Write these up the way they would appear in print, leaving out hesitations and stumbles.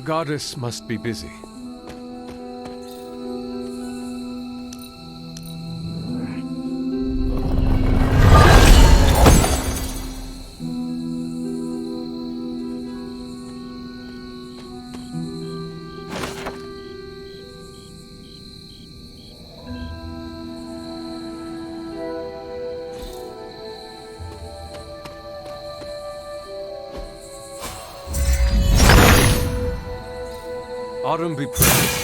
goddess must be busy. Autumn be praised.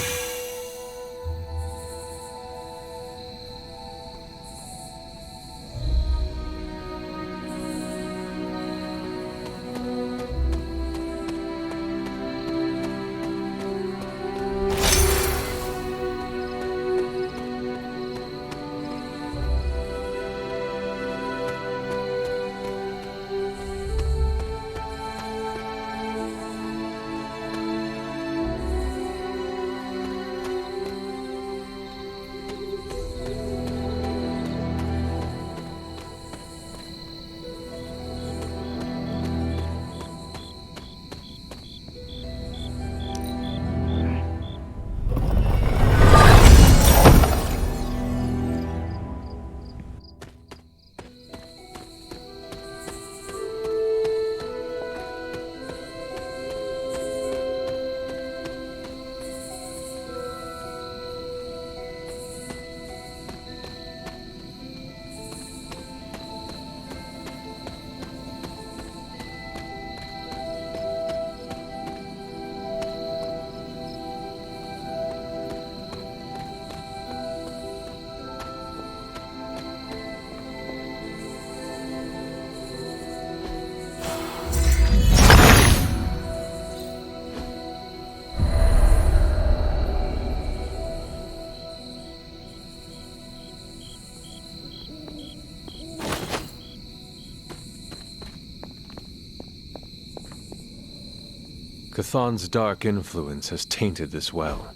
Chthon's dark influence has tainted this well.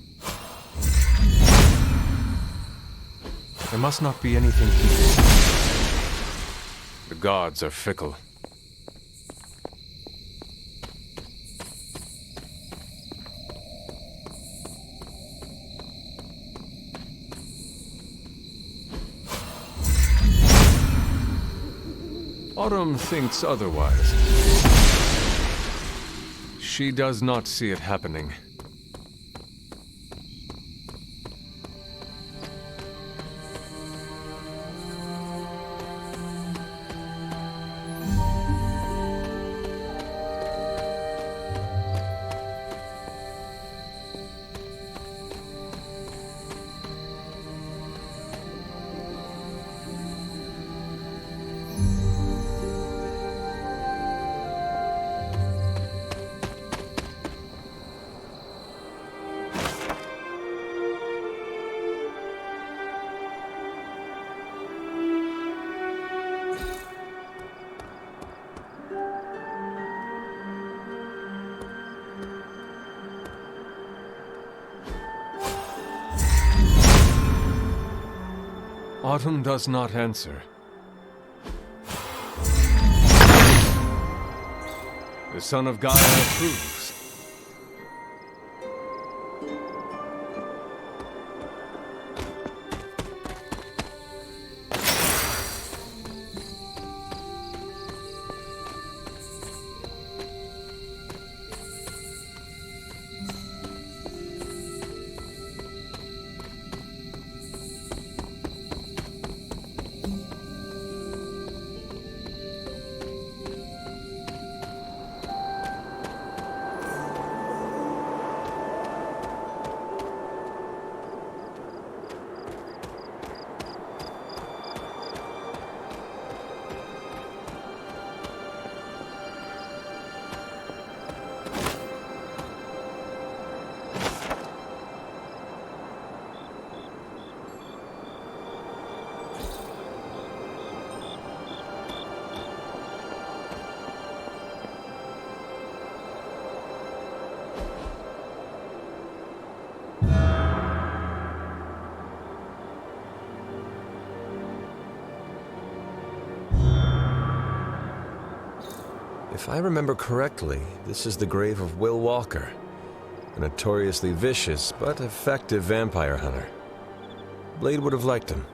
There must not be anything here. The gods are fickle. Autumn thinks otherwise. She does not see it happening. Autumn does not answer. The son of Gaia approves. If I remember correctly, this is the grave of Will Walker. A notoriously vicious but effective vampire hunter. Blade would have liked him.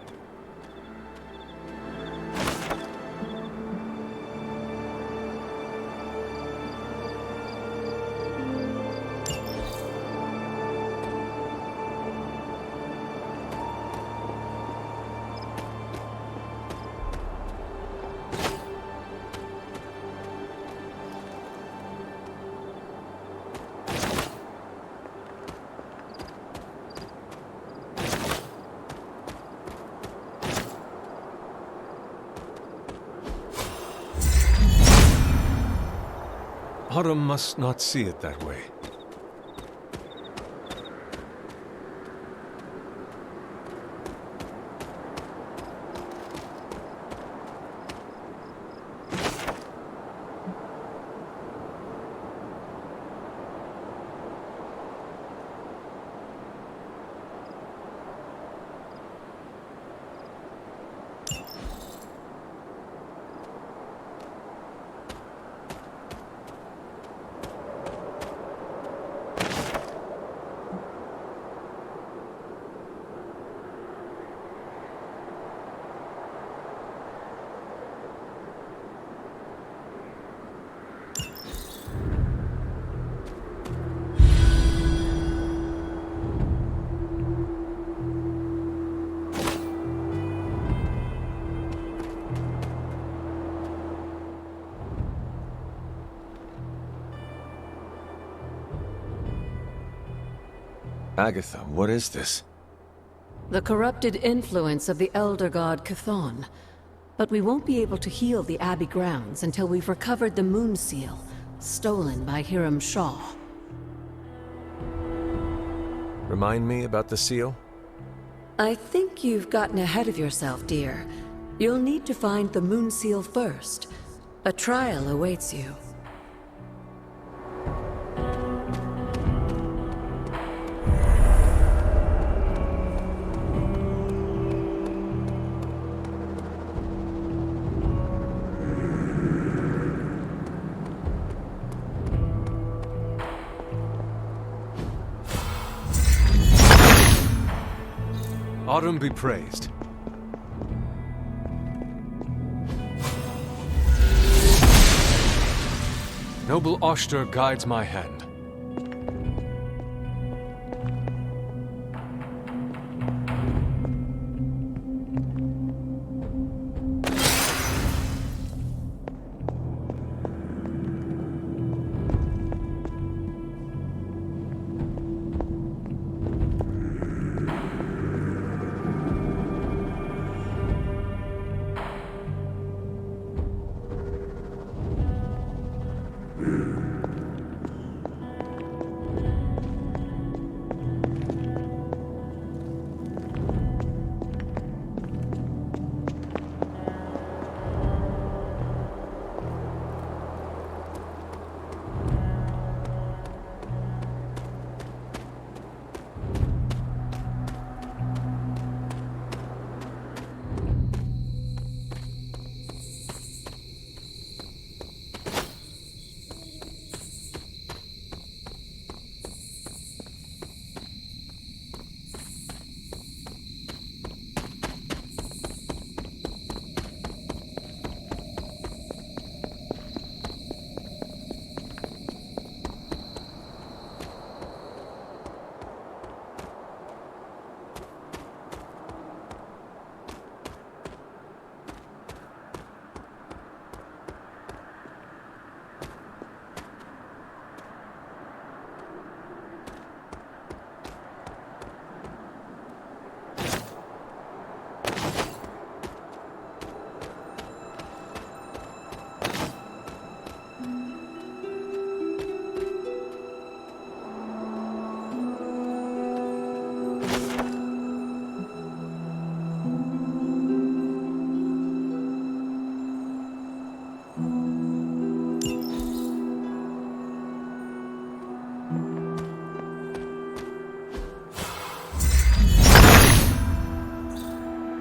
Autumn must not see it that way. Agatha, what is this? The corrupted influence of the elder god Chthon. But we won't be able to heal the Abbey grounds until we've recovered the Moon Seal, stolen by Hiram Shaw. Remind me about the seal? I think you've gotten ahead of yourself, dear. You'll need to find the Moon Seal first. A trial awaits you. Autumn be praised. Noble Oshter guides my hand.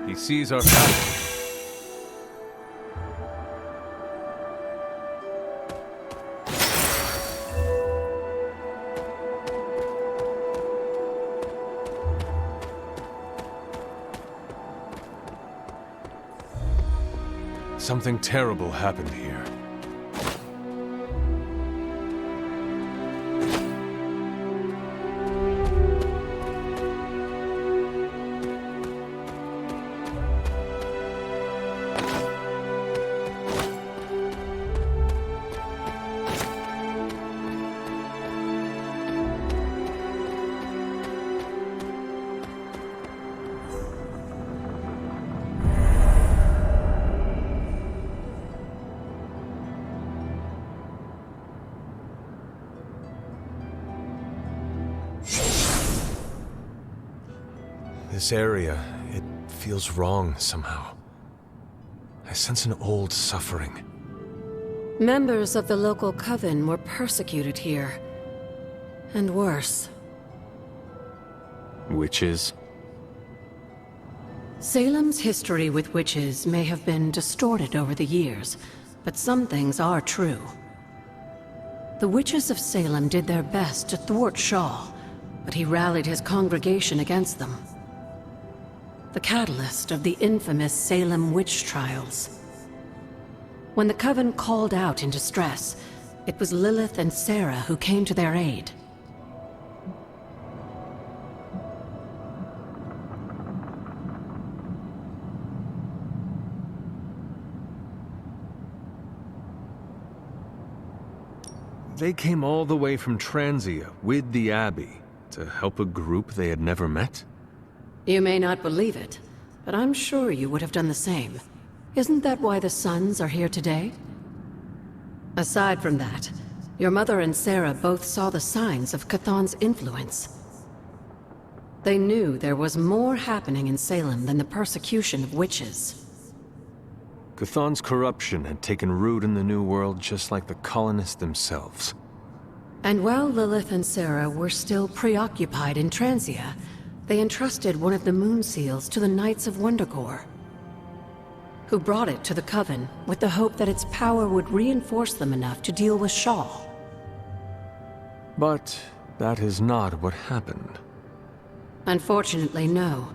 He sees our path. Something terrible happened here. This area, it feels wrong somehow. I sense an old suffering. Members of the local coven were persecuted here. And worse. Witches? Salem's history with witches may have been distorted over the years, but some things are true. The witches of Salem did their best to thwart Shaw, but he rallied his congregation against them. The catalyst of the infamous Salem witch trials. When the Coven called out in distress, it was Lilith and Sarah who came to their aid. They came all the way from Transia with the Abbey to help a group they had never met? You may not believe it, but I'm sure you would have done the same. Isn't that why the Sons are here today? Aside from that, your mother and Sarah both saw the signs of Chthon's influence. They knew there was more happening in Salem than the persecution of witches. Chthon's corruption had taken root in the New World just like the colonists themselves. And while Lilith and Sarah were still preoccupied in Transia, they entrusted one of the moon seals to the Knights of Wondergore, who brought it to the Coven with the hope that its power would reinforce them enough to deal with Shaw. But that is not what happened. Unfortunately, no.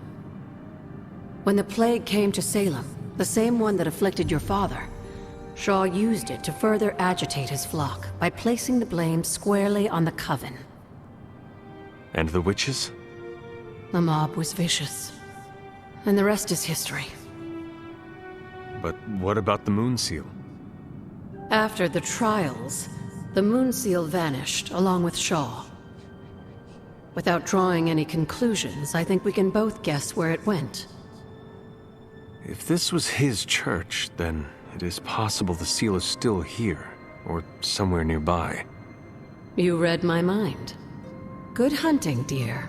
When the plague came to Salem, the same one that afflicted your father, Shaw used it to further agitate his flock by placing the blame squarely on the Coven. And the witches? The mob was vicious, and the rest is history. But what about the moon seal? After the trials, the moon seal vanished along with Shaw. Without drawing any conclusions, I think we can both guess where it went. If this was his church, then it is possible the seal is still here, or somewhere nearby. You read my mind. Good hunting, dear.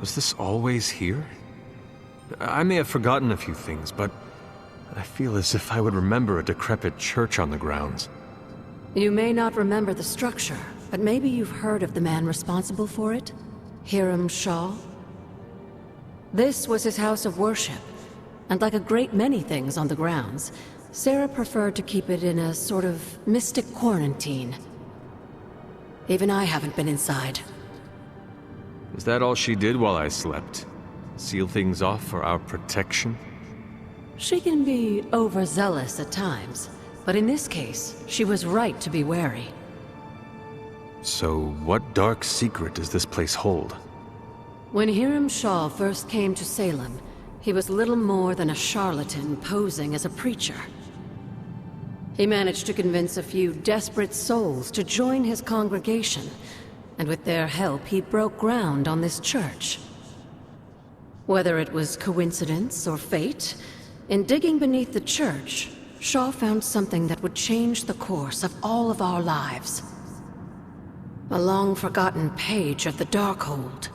Was this always here? I may have forgotten a few things, but I feel as if I would remember a decrepit church on the grounds. You may not remember the structure, but maybe you've heard of the man responsible for it? Hiram Shaw? This was his house of worship, and like a great many things on the grounds, Sarah preferred to keep it in a sort of mystic quarantine. Even I haven't been inside. Is that all she did while I slept? Seal things off for our protection? She can be overzealous at times, but in this case, she was right to be wary. So, what dark secret does this place hold? When Hiram Shaw first came to Salem, he was little more than a charlatan posing as a preacher. He managed to convince a few desperate souls to join his congregation, and with their help, he broke ground on this church. Whether it was coincidence or fate, in digging beneath the church, Shaw found something that would change the course of all of our lives. A long-forgotten page of the Darkhold.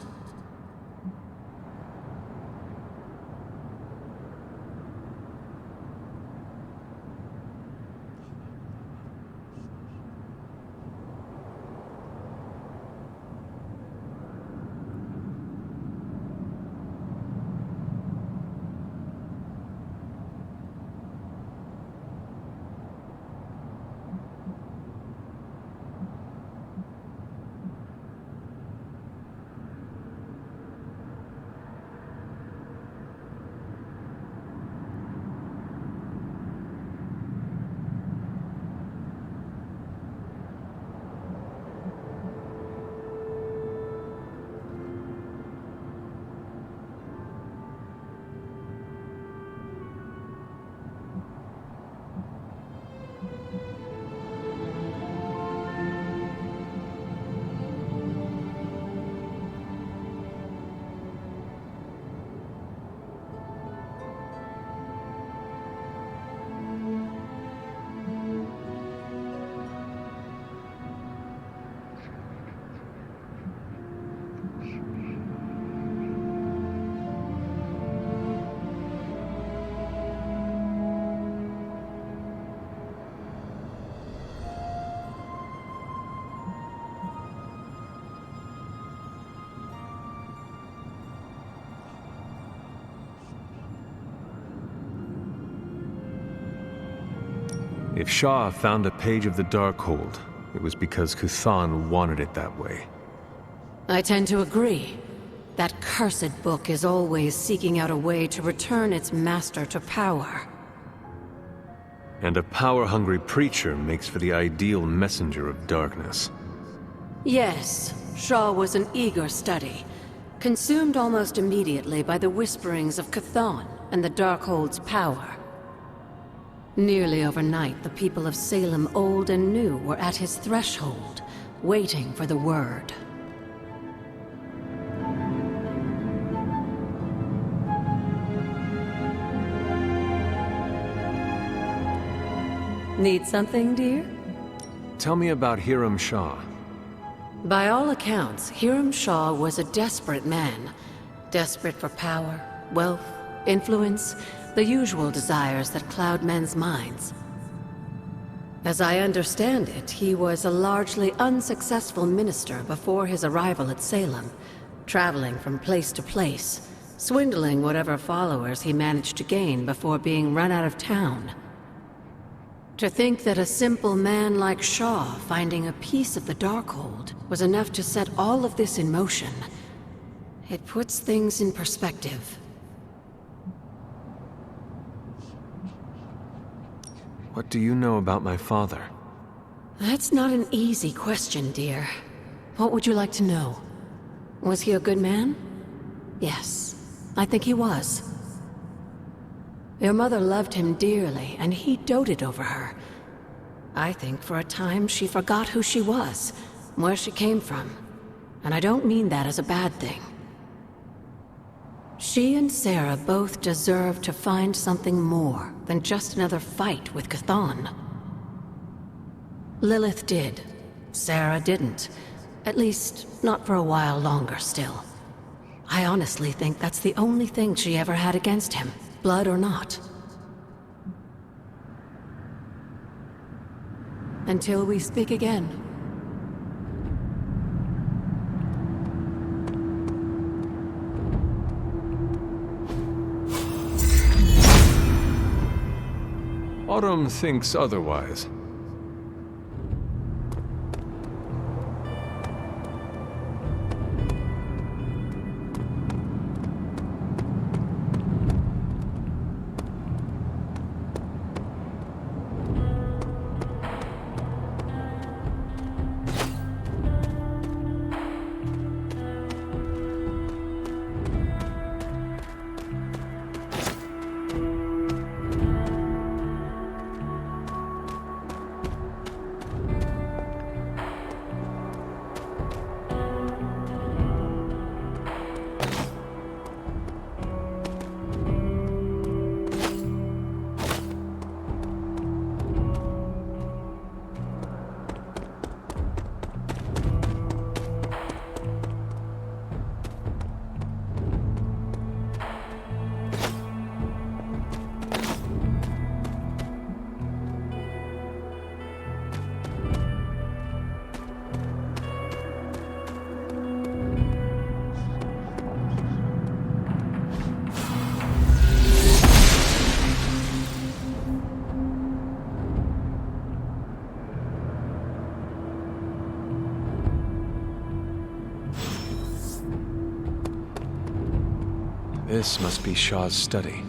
If Shaw found a page of the Darkhold, it was because Kuthan wanted it that way. I tend to agree. That cursed book is always seeking out a way to return its master to power. And a power-hungry preacher makes for the ideal messenger of darkness. Yes, Shaw was an eager study, consumed almost immediately by the whisperings of Kuthan and the Darkhold's power. Nearly overnight, the people of Salem, old and new, were at his threshold, waiting for the word. Need something, dear? Tell me about Hiram Shaw. By all accounts, Hiram Shaw was a desperate man. Desperate for power, wealth, influence, the usual desires that cloud men's minds. As I understand it, he was a largely unsuccessful minister before his arrival at Salem, traveling from place to place, swindling whatever followers he managed to gain before being run out of town. To think that a simple man like Shaw finding a piece of the Darkhold was enough to set all of this in motion, it puts things in perspective. What do you know about my father? That's not an easy question, dear. What would you like to know? Was he a good man? Yes, I think he was. Your mother loved him dearly, and he doted over her. I think for a time she forgot who she was, where she came from. And I don't mean that as a bad thing. She and Sarah both deserve to find something more than just another fight with Kuthan. Lilith did. Sarah didn't. At least, not for a while longer still. I honestly think that's the only thing she ever had against him, blood or not. Until we speak again. Autumn thinks otherwise. This must be Shaw's study.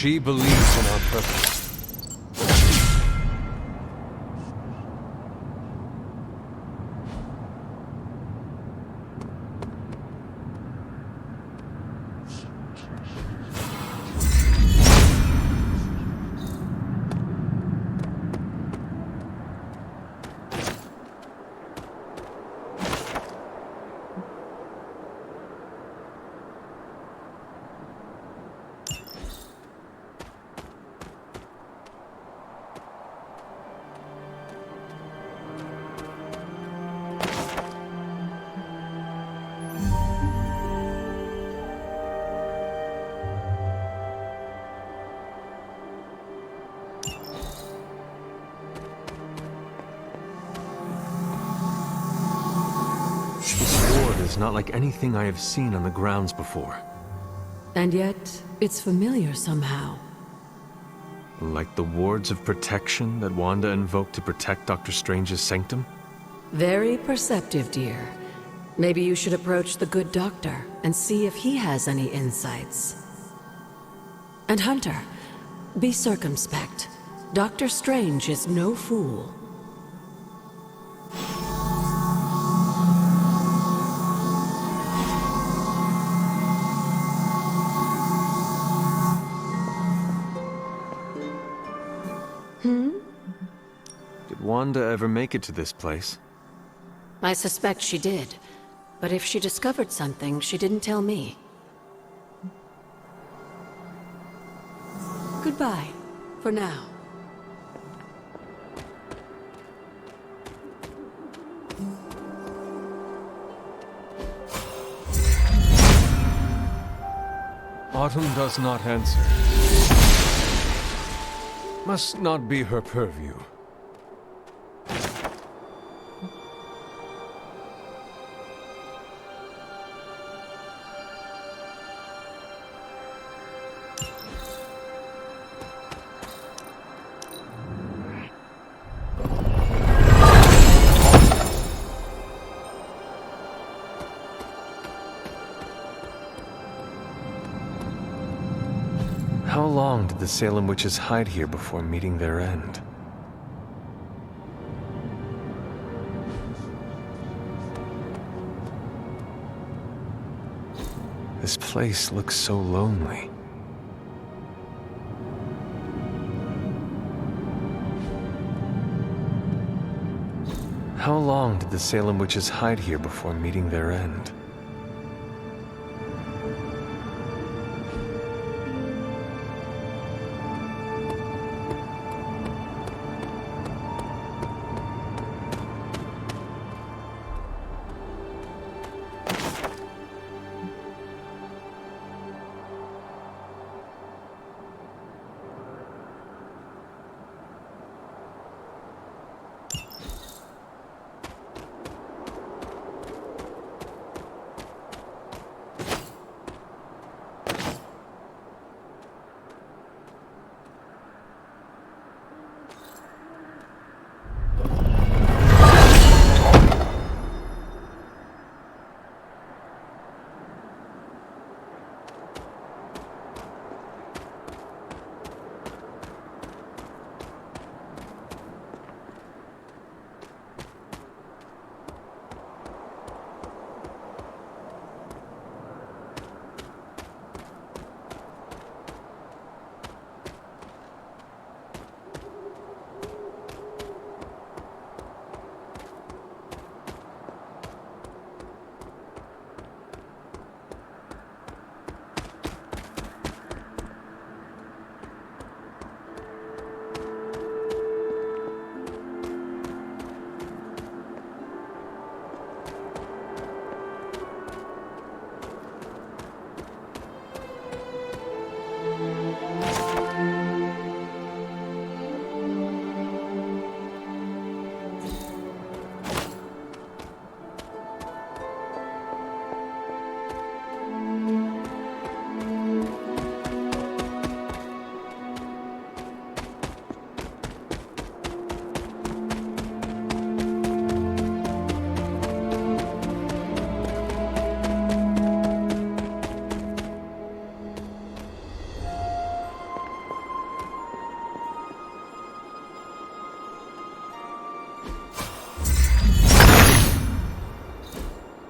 She believes in our purpose. It's not like anything I have seen on the grounds before. And yet, it's familiar somehow. Like the wards of protection that Wanda invoked to protect Dr. Strange's sanctum? Very perceptive, dear. Maybe you should approach the good doctor and see if he has any insights. And Hunter, be circumspect. Dr. Strange is no fool. Did Wanda ever make it to this place? I suspect she did. But if she discovered something, she didn't tell me. Goodbye, for now. Autumn does not answer. Must not be her purview. How long did the Salem witches hide here before meeting their end? This place looks so lonely. How long did the Salem witches hide here before meeting their end?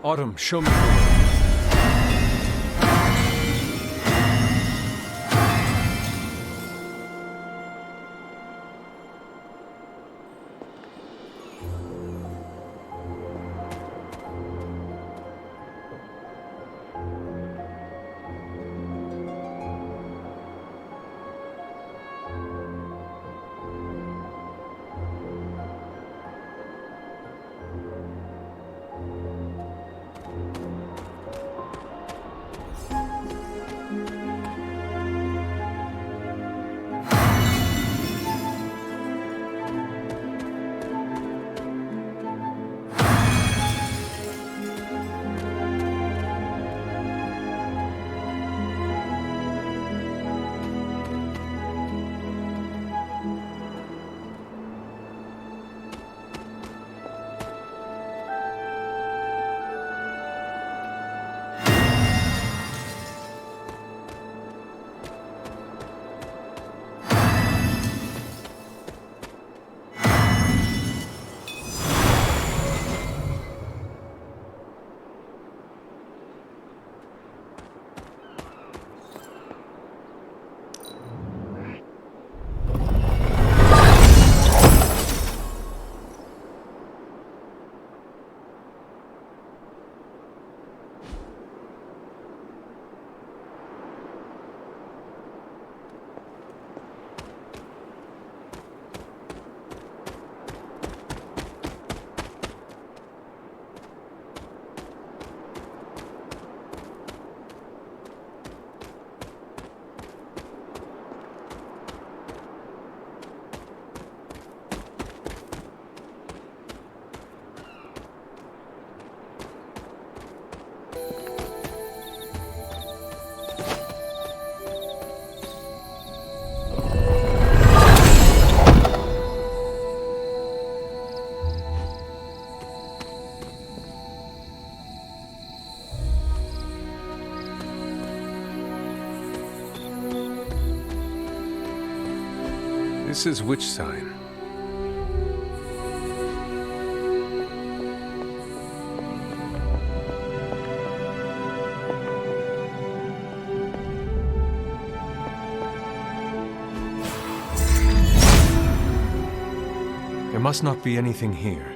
Autumn, show me the way. This is which sign? There must not be anything here.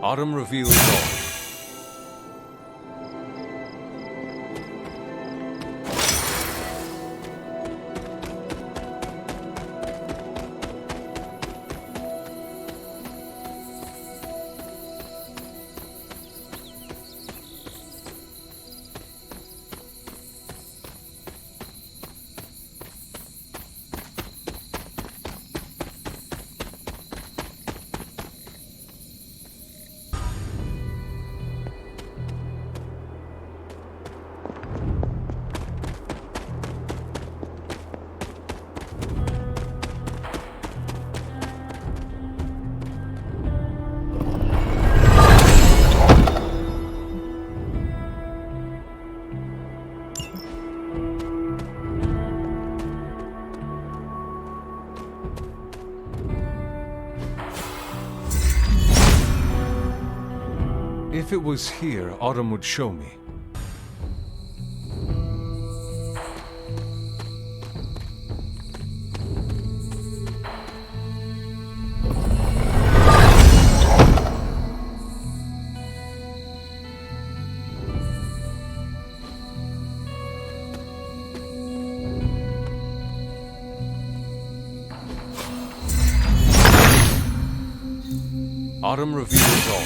Autumn reveals all. If it was here, Autumn would show me. Autumn reveals all.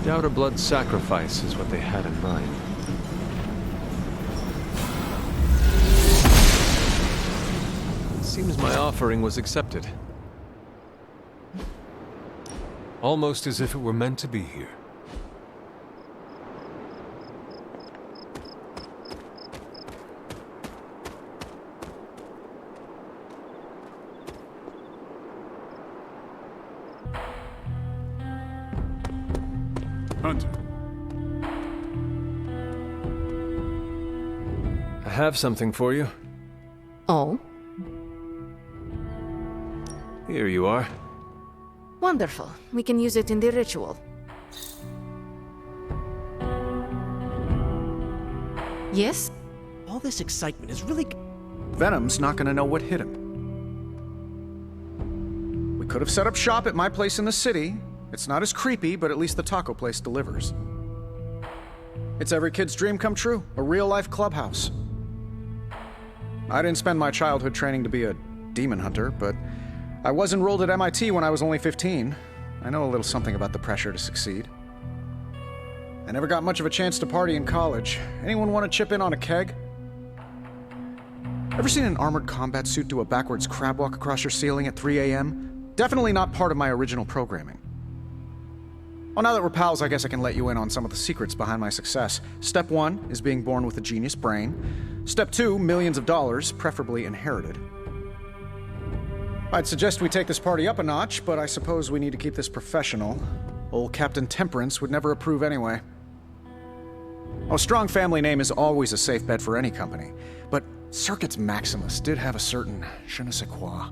Doubt a blood sacrifice is what they had in mind. It seems my offering was accepted. Almost as if it were meant to be here. Hunter. I have something for you. Oh? Here you are. Wonderful. We can use it in the ritual. Yes? All this excitement is really... Venom's not gonna know what hit him. We could have set up shop at my place in the city. It's not as creepy, but at least the taco place delivers. It's every kid's dream come true, a real-life clubhouse. I didn't spend my childhood training to be a demon hunter, but I was enrolled at MIT when I was only 15. I know a little something about the pressure to succeed. I never got much of a chance to party in college. Anyone want to chip in on a keg? Ever seen an armored combat suit do a backwards crab walk across your ceiling at 3 a.m.? Definitely not part of my original programming. Well, now that we're pals, I guess I can let you in on some of the secrets behind my success. Step 1 is being born with a genius brain. Step 2, millions of dollars, preferably inherited. I'd suggest we take this party up a notch, but I suppose we need to keep this professional. Old Captain Temperance would never approve anyway. A strong family name is always a safe bet for any company, but Circuits Maximus did have a certain je ne sais quoi.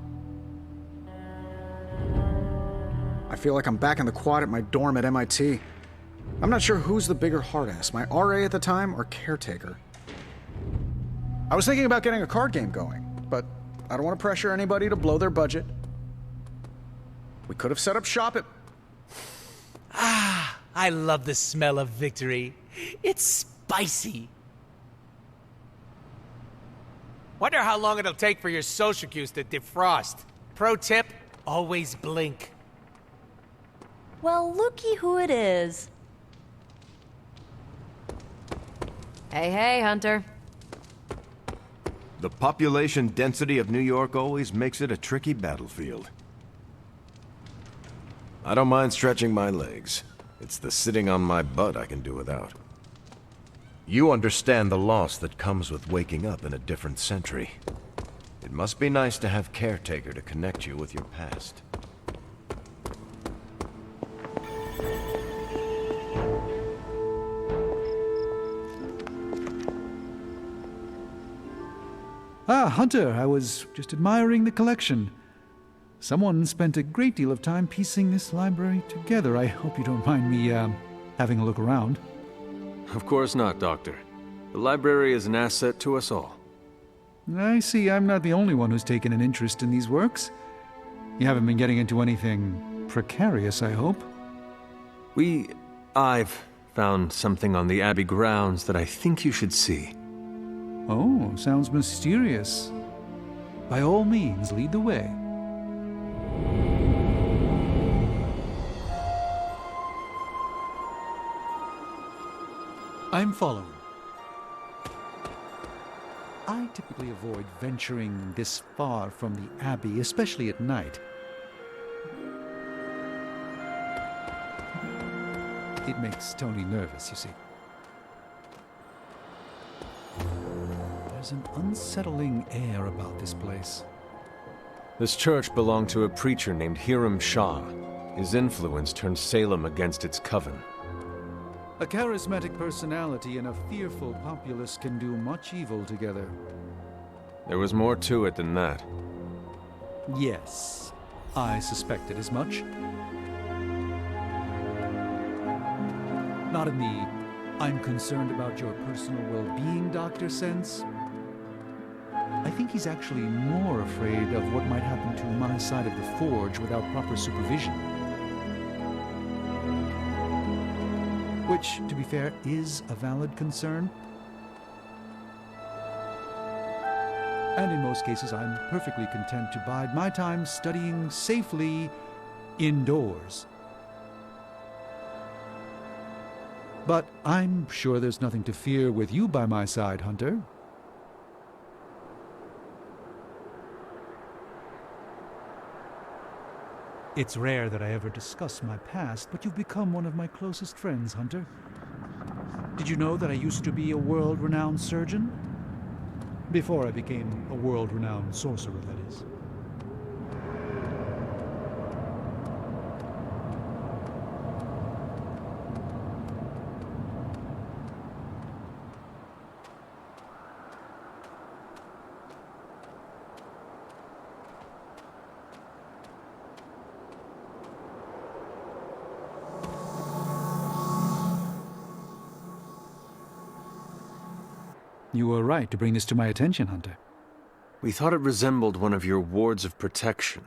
I feel like I'm back in the quad at my dorm at MIT. I'm not sure who's the bigger hard-ass, my RA at the time or caretaker. I was thinking about getting a card game going, but I don't want to pressure anybody to blow their budget. We could have set up shop at... Ah, I love the smell of victory. It's spicy. Wonder how long it'll take for your social cues to defrost. Pro tip, always blink. Well, looky who it is. Hey, Hunter. The population density of New York always makes it a tricky battlefield. I don't mind stretching my legs. It's the sitting on my butt I can do without. You understand the loss that comes with waking up in a different century. It must be nice to have caretaker to connect you with your past. Ah, Hunter, I was just admiring the collection. Someone spent a great deal of time piecing this library together. I hope you don't mind me, having a look around. Of course not, Doctor. The library is an asset to us all. I see I'm not the only one who's taken an interest in these works. You haven't been getting into anything precarious, I hope? I've found something on the Abbey grounds that I think you should see. Oh, sounds mysterious. By all means, lead the way. I'm following. I typically avoid venturing this far from the Abbey, especially at night. It makes Tony nervous, you see. There's an unsettling air about this place. This church belonged to a preacher named Hiram Shah. His influence turned Salem against its coven. A charismatic personality and a fearful populace can do much evil together. There was more to it than that. Yes, I suspected as much. Not in the "I'm concerned about your personal well-being" doctor sense. I think he's actually more afraid of what might happen to my side of the forge without proper supervision. Which, to be fair, is a valid concern. And in most cases, I'm perfectly content to bide my time studying safely indoors. But I'm sure there's nothing to fear with you by my side, Hunter. It's rare that I ever discuss my past, but you've become one of my closest friends, Hunter. Did you know that I used to be a world-renowned surgeon? Before I became a world-renowned sorcerer, that is. You were right to bring this to my attention, Hunter. We thought it resembled one of your wards of protection.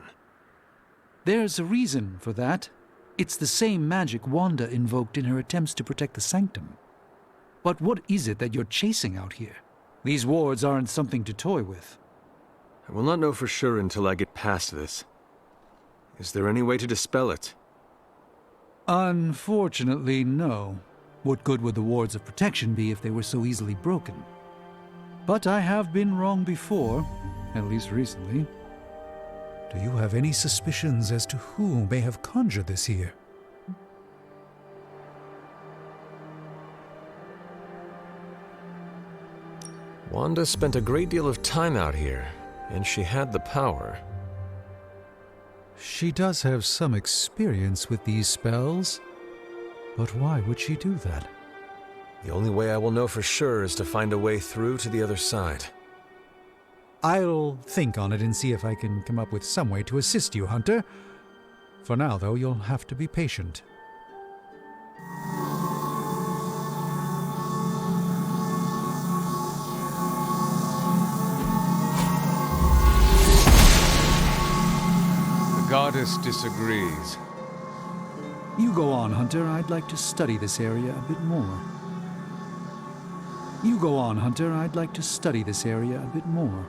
There's a reason for that. It's the same magic Wanda invoked in her attempts to protect the Sanctum. But what is it that you're chasing out here? These wards aren't something to toy with. I will not know for sure until I get past this. Is there any way to dispel it? Unfortunately, no. What good would the wards of protection be if they were so easily broken? But I have been wrong before, at least recently. Do you have any suspicions as to who may have conjured this here? Wanda spent a great deal of time out here, and she had the power. She does have some experience with these spells, but why would she do that? The only way I will know for sure is to find a way through to the other side. I'll think on it and see if I can come up with some way to assist you, Hunter. For now, though, you'll have to be patient. The goddess disagrees. You go on, Hunter. I'd like to study this area a bit more. You go on, Hunter. I'd like to study this area a bit more.